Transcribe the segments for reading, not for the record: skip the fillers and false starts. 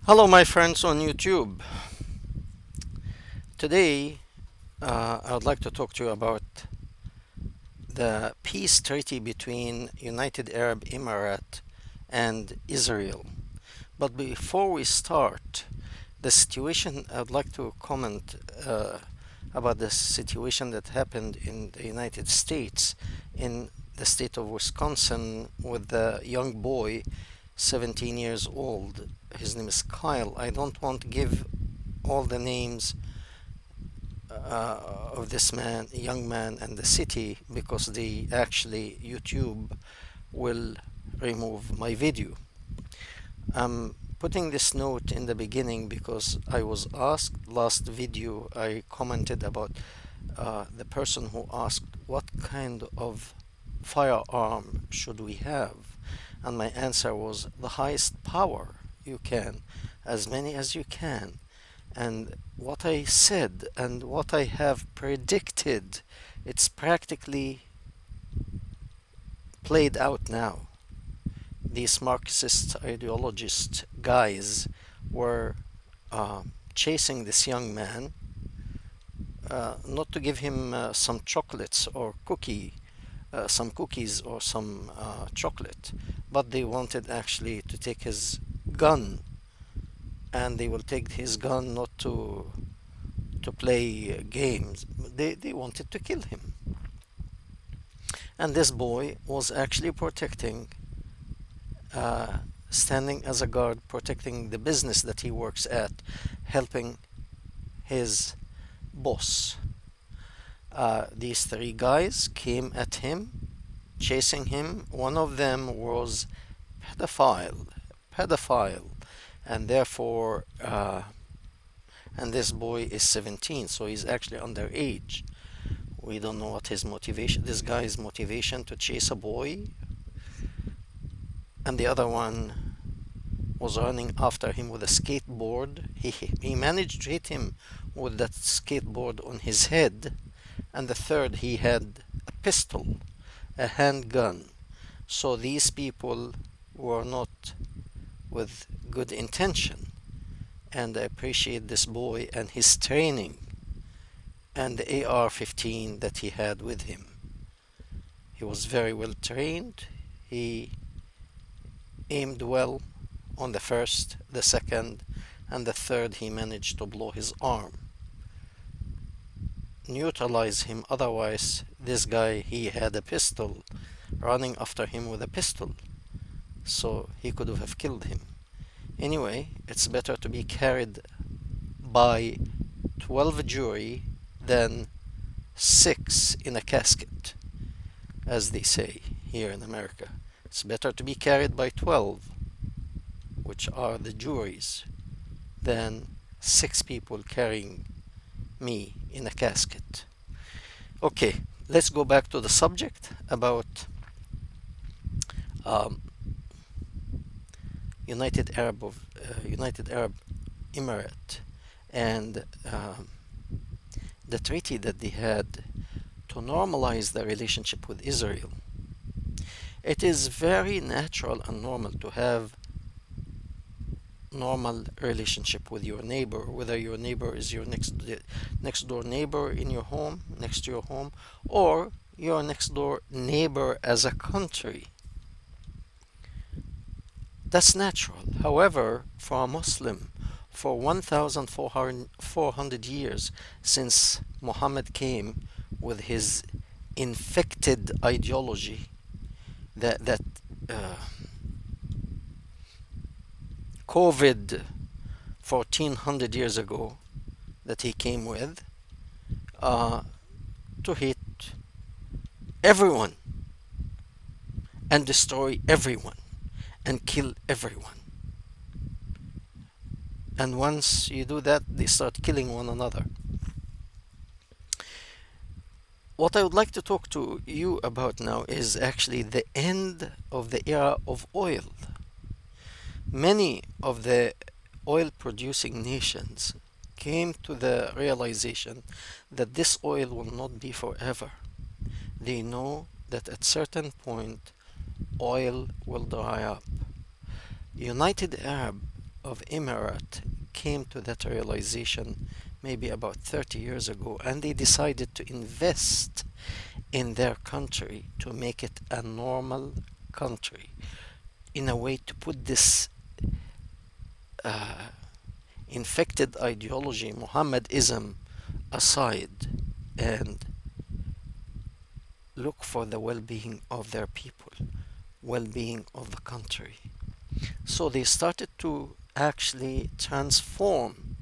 Hello, my friends on YouTube. Today, I would like to talk to you about the peace treaty between United Arab Emirates and Israel. But before we start, the situation, I would like to comment about the situation that happened in the United States, in the state of Wisconsin, with the young boy, 17 years old. His name is Kyle. I don't want to give all the names of this man, young man, and the city because they actually YouTube will remove my video. I'm putting this note in the beginning because I was asked last video. I commented about the person who asked what kind of firearm should we have, and my answer was the highest power you can, as many as you can. And what I said and what I have predicted, it's practically played out now. These Marxist ideologist guys were chasing this young man, not to give him some chocolates or some cookies or some chocolate, but they wanted actually to take his gun, and they will take his gun not to play games. They wanted to kill him. And this boy was actually protecting, uh, standing as a guard, protecting the business that he works at, helping his boss. These three guys came at him, chasing him. One of them was pedophile, and therefore, and this boy is 17, so he's actually underage. We don't know what his motivation, this guy's motivation to chase a boy, and the other one was running after him with a skateboard. He managed to hit him with that skateboard on his head, and the third he had a pistol, a handgun. So these people were not with good intention, and I appreciate this boy and his training and the AR-15 that he had with him. He was very well trained. He aimed well on the first, the second, and the third he managed to blow his arm, neutralize him. Otherwise, this guy, he had a pistol, running after him with a pistol, so he could have killed him. Anyway, it's better to be carried by 12 jury than 6 in a casket, as they say here in America. It's better to be carried by 12, which are the juries, than 6 people carrying me in a casket. Okay, let's go back to the subject about um, United Arab Emirates and the treaty that they had to normalize the relationship with Israel. It is very natural and normal to have normal relationship with your neighbor, whether your neighbor is your next door neighbor in your home, next to your home, or your next door neighbor as a country. That's natural. However, for a Muslim, for 1,400 years since Muhammad came with his infected ideology, that uh, COVID 1400 years ago that he came with, uh, to hit everyone and destroy everyone and kill everyone. And once you do that, they start killing one another. What I would like to talk to you about now is actually the end of the era of oil. Many of the oil producing nations came to the realization that this oil will not be forever. They know that at certain point oil will dry up. United Arab of Emirate came to that realization maybe about 30 years ago, and they decided to invest in their country to make it a normal country, in a way to put this uh, infected ideology, Mohammedism, aside and look for the well-being of their people, well-being of the country. So they started to actually transform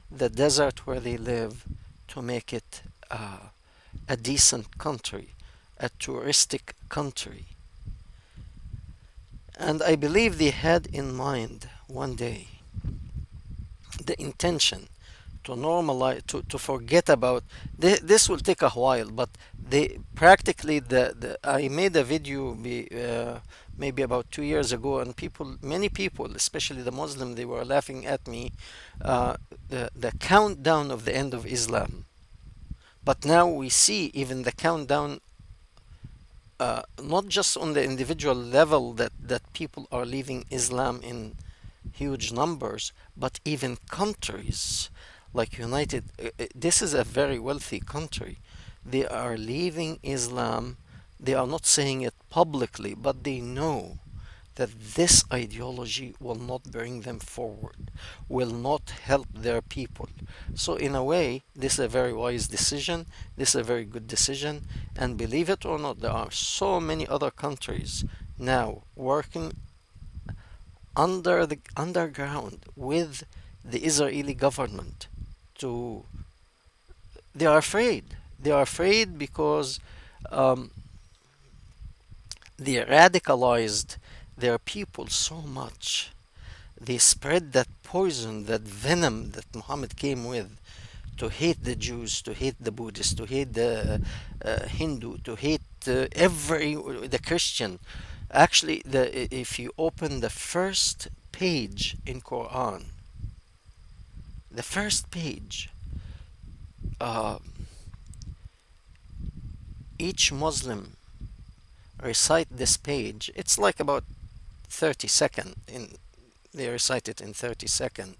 the desert where they live to make it a decent country, a touristic country. And I believe they had in mind one day the intention to normalize, to forget about this. Will take a while, but they practically the I made a video maybe about 2 years ago, and many people, especially the Muslim, they were laughing at me. The countdown of the end of Islam. But now we see even the countdown, not just on the individual level that people are leaving Islam in huge numbers, but even countries like this is a very wealthy country. They are leaving Islam. They are not saying it publicly, but they know that this ideology will not bring them forward, will not help their people. So, in a way, this is a very wise decision. This is a very good decision. And believe it or not, there are so many other countries now working under the underground with the Israeli government to they are afraid. They are afraid because um, they radicalized their people so much. They spread that poison, that venom that Muhammad came with, to hate the Jews, to hate the Buddhists, to hate the Hindu, to hate the Christian. Actually, if you open the first page in Quran, the first page, uh, each Muslim recite this page. It's like about 30 second in they recite it in 30 seconds,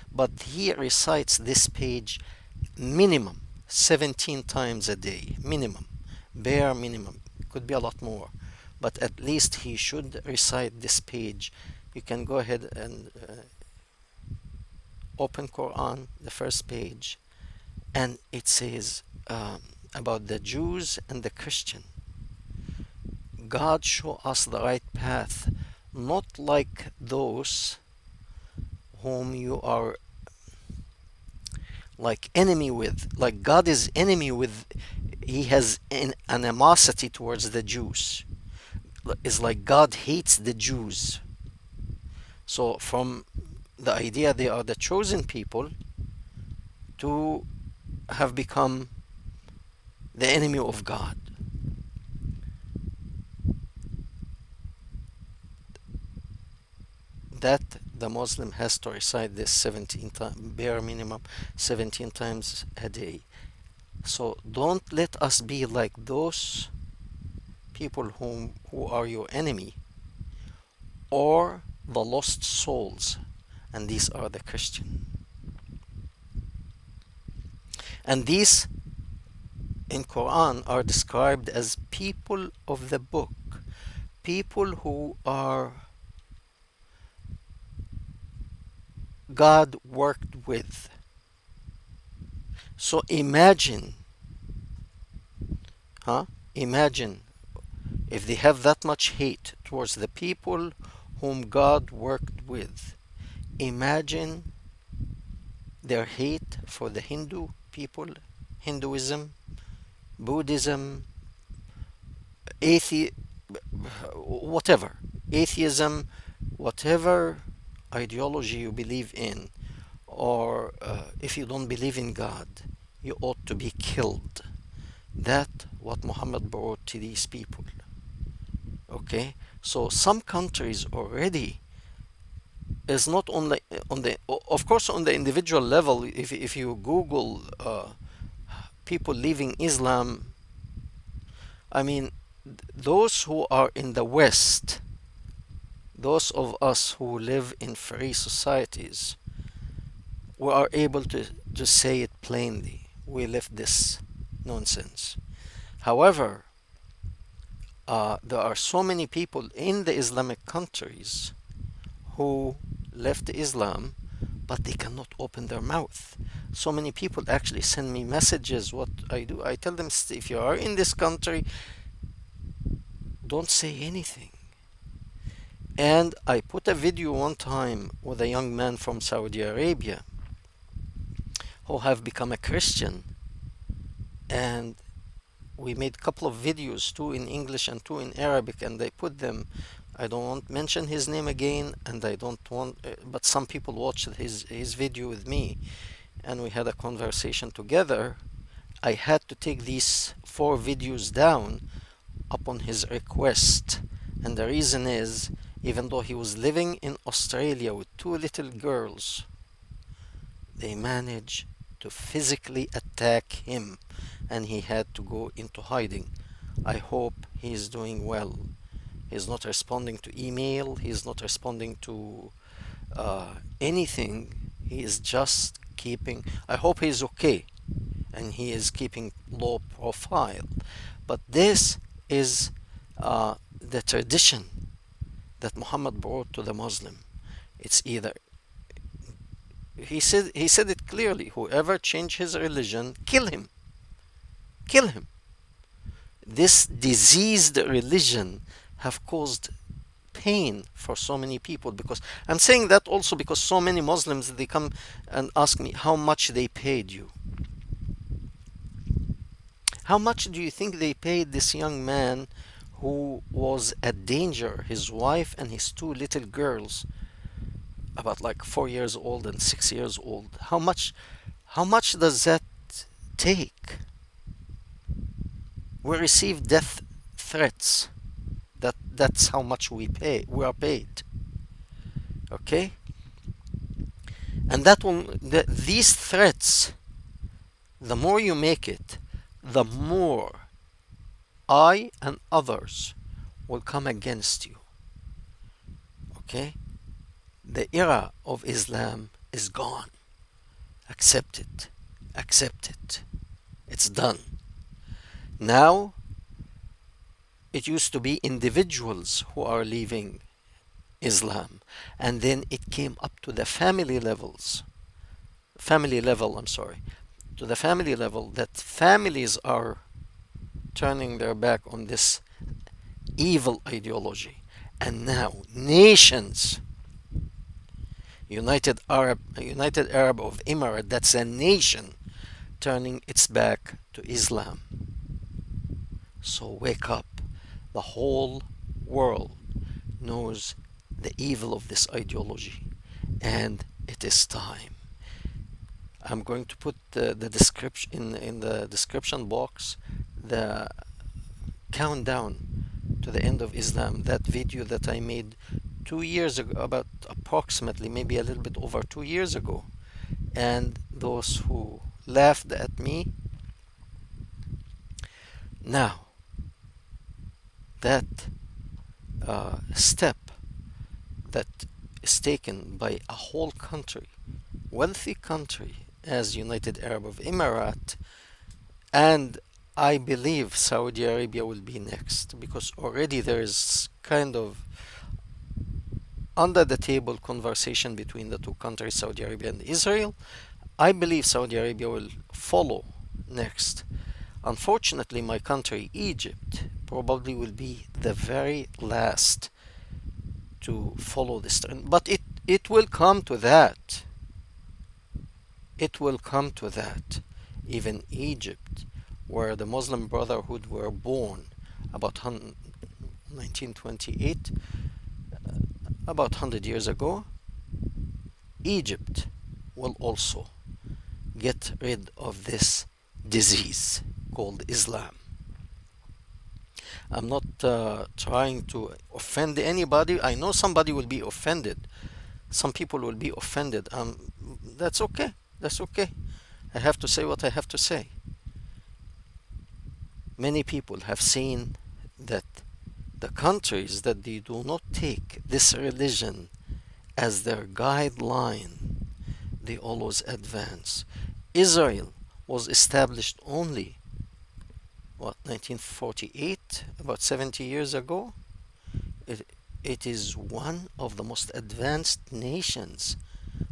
but he recites this page minimum 17 times a day, minimum, bare minimum. Could be a lot more, but at least he should recite this page. You can go ahead and open Quran, the first page, and it says about the Jews and the Christian. God show us the right path, not like those whom you are like enemy with. Like God is enemy with, he has an animosity towards the Jews. It's like God hates the Jews. So from the idea they are the chosen people to have become the enemy of God. That the Muslim has to recite this 17 times, bare minimum 17 times a day. So don't let us be like those people who are your enemy, or the lost souls, and these are the Christian. And these in Quran are described as people of the book, people who are God worked with. So imagine, imagine if they have that much hate towards the people whom God worked with. Imagine their hate for the Hindu people, Hinduism, Buddhism, whatever, atheism, whatever ideology you believe in, or if you don't believe in God, you ought to be killed. That what Muhammad brought to these people. Okay, so some countries already is not only on the, of course, on the individual level. If you Google people leaving Islam, I mean, those who are in the West, those of us who live in free societies, we are able to say it plainly. We left this nonsense. However, there are so many people in the Islamic countries who left Islam, but they cannot open their mouth. So many people actually send me messages. What I do, I tell them, if you are in this country, don't say anything. And I put a video one time with a young man from Saudi Arabia who have become a Christian, and we made a couple of videos, two in English and two in Arabic, and I put them. I don't want to mention his name again, and I don't want, but some people watched his video with me, and we had a conversation together. I had to take these four videos down upon his request, and the reason is, even though he was living in Australia with two little girls, they managed to physically attack him, and he had to go into hiding. I hope he is doing well. He's not responding to email, he's not responding to anything. He is just keeping, I hope he's okay, and he is keeping low profile. But this is the tradition that Muhammad brought to the Muslim. It's either, he said it clearly, whoever change his religion, kill him. Kill him. This diseased religion have caused pain for so many people, because I'm saying that also because so many Muslims, they come and ask me how much they paid you. How much do you think they paid this young man who was a danger, his wife and his two little girls, about like 4 years old and 6 years old? How much does that take? We receive death threats. That's how much we are paid. Okay? And these threats, the more you make it, the more I and others will come against you. Okay? The era of Islam is gone. Accept it. Accept it. It's done. Now, it used to be individuals who are leaving Islam, and then it came up to the family level, to the family level, that families are turning their back on this evil ideology. And now nations, United Arab of Emirates, that's a nation turning its back to Islam. So wake up. The whole world knows the evil of this ideology, and it is time. I'm going to put the description in the description box, the countdown to the end of Islam, that video that I made 2 years ago, about approximately maybe a little bit over 2 years ago. And those who laughed at me, now that step that is taken by a whole country, wealthy country as United Arab of Emirates, and I believe Saudi Arabia will be next, because already there is kind of under the table conversation between the two countries, Saudi Arabia and Israel. I believe Saudi Arabia will follow next. Unfortunately, my country, Egypt, probably will be the very last to follow this trend. But it will come to that. It will come to that. Even Egypt, where the Muslim Brotherhood were born about 1928, about 100 years ago, Egypt will also get rid of this disease called Islam. I'm not trying to offend anybody. I know somebody will be offended. Some people will be offended. That's okay. That's okay. I have to say what I have to say. Many people have seen that The countries that they do not take this religion as their guideline, they always advance. Israel was established only, what, 1948, about 70 years ago? It, it is one of the most advanced nations,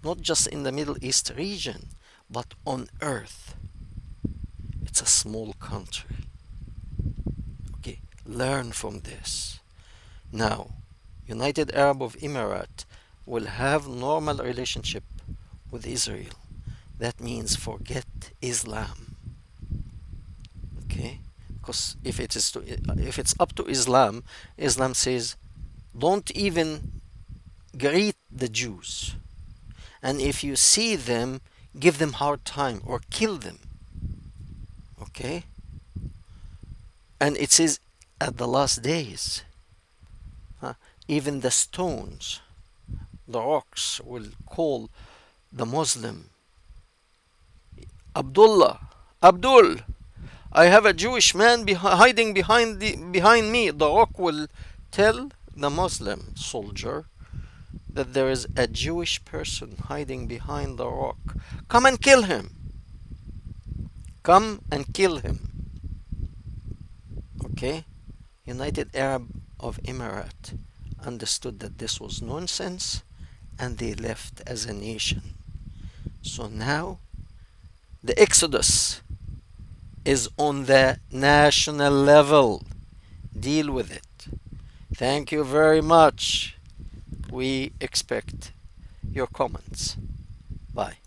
not just in the Middle East region, but on earth. It's a small country. Okay, learn from this. Now, United Arab of Emirates will have normal relationship with Israel. That means forget Islam. Okay? Because if it's up to Islam, Islam says don't even greet the Jews. And if you see them, give them hard time or kill them. Okay? And it says at the last days, even the stones, the rocks will call the Muslim, Abdullah, Abdul, I have a Jewish man hiding behind me. The rock will tell the Muslim soldier that there is a Jewish person hiding behind the rock. Come and kill him. Come and kill him. Okay? United Arab of Emirates understood that this was nonsense and they left as a nation. So now the exodus is on the national level. Deal with it. Thank you very much. We expect your comments. Bye.